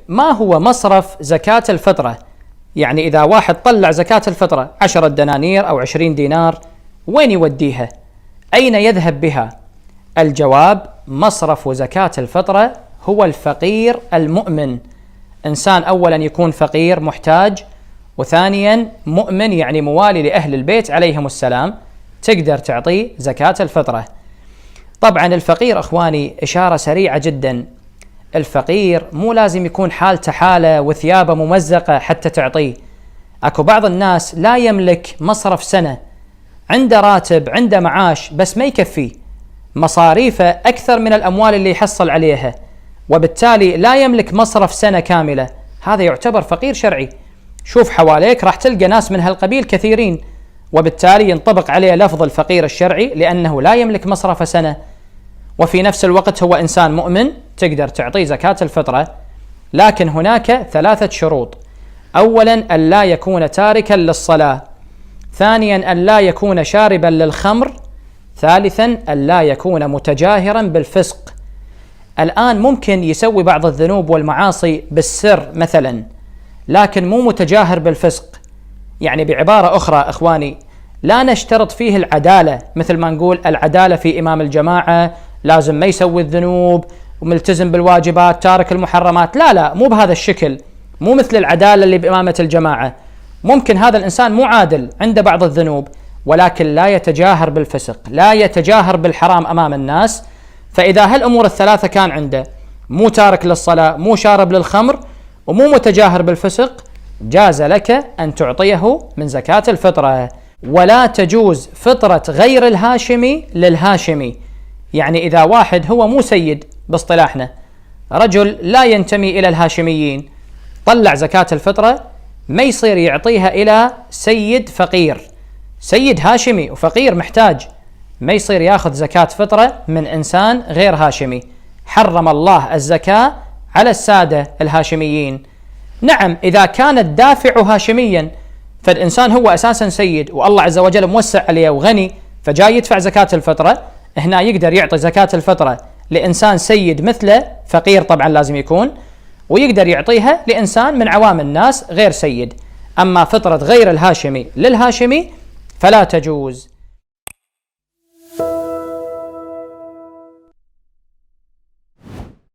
ما هو مصرف زكاة الفطرة؟ يعني إذا واحد طلع زكاة الفطرة 10 دنانير أو 20 دينار، وين يوديها؟ أين يذهب بها؟ الجواب: مصرف زكاة الفطرة هو الفقير المؤمن. إنسان أولا يكون فقير محتاج، وثانيا مؤمن يعني موالي لأهل البيت عليهم السلام، تقدر تعطيه زكاة الفطرة. طبعا الفقير أخواني إشارة سريعة جدا، الفقير مو لازم يكون حالته حالة وثيابه ممزقة حتى تعطيه. أكو بعض الناس لا يملك مصرف سنة، عنده راتب عنده معاش بس ما يكفيه، مصاريفه أكثر من الأموال اللي يحصل عليها، وبالتالي لا يملك مصرف سنة كاملة، هذا يعتبر فقير شرعي. شوف حواليك راح تلقى ناس من هالقبيل كثيرين، وبالتالي ينطبق عليه لفظ الفقير الشرعي لأنه لا يملك مصرف سنة، وفي نفس الوقت هو إنسان مؤمن تقدر تعطيه زكاة الفطرة. لكن هناك 3 شروط: أولا أن لا يكون تاركا للصلاة، ثانيا أن لا يكون شاربا للخمر، ثالثا أن لا يكون متجاهرا بالفسق. الآن ممكن يسوي بعض الذنوب والمعاصي بالسر مثلا، لكن مو متجاهر بالفسق. يعني بعبارة أخرى أخواني، لا نشترط فيه العدالة، مثل ما نقول العدالة في إمام الجماعة لازم ما يسوي الذنوب وملتزم بالواجبات تارك المحرمات، لا مو بهذا الشكل، مو مثل العدالة اللي بإمامة الجماعة. ممكن هذا الإنسان مو عادل، عنده بعض الذنوب، ولكن لا يتجاهر بالفسق، لا يتجاهر بالحرام أمام الناس. فإذا هالأمور الثلاثة كان عنده، مو تارك للصلاة، مو شارب للخمر، ومو متجاهر بالفسق، جاز لك أن تعطيه من زكاة الفطرة. ولا تجوز فطرة غير الهاشمي للهاشمي. يعني إذا واحد هو مو سيد باصطلاحنا، رجل لا ينتمي إلى الهاشميين، طلع زكاة الفطرة، ما يصير يعطيها إلى سيد فقير، سيد هاشمي وفقير محتاج، ما يصير ياخذ زكاة فطرة من إنسان غير هاشمي. حرم الله الزكاة على السادة الهاشميين. نعم إذا كان الدافع هاشميا، فالإنسان هو أساسا سيد والله عز وجل موسع عليه وغني، فجاي يدفع زكاة الفطرة، هنا يقدر يعطي زكاة الفطرة لإنسان سيد مثله، فقير طبعا لازم يكون، ويقدر يعطيها لإنسان من عوام الناس غير سيد. أما فطرة غير الهاشمي للهاشمي فلا تجوز.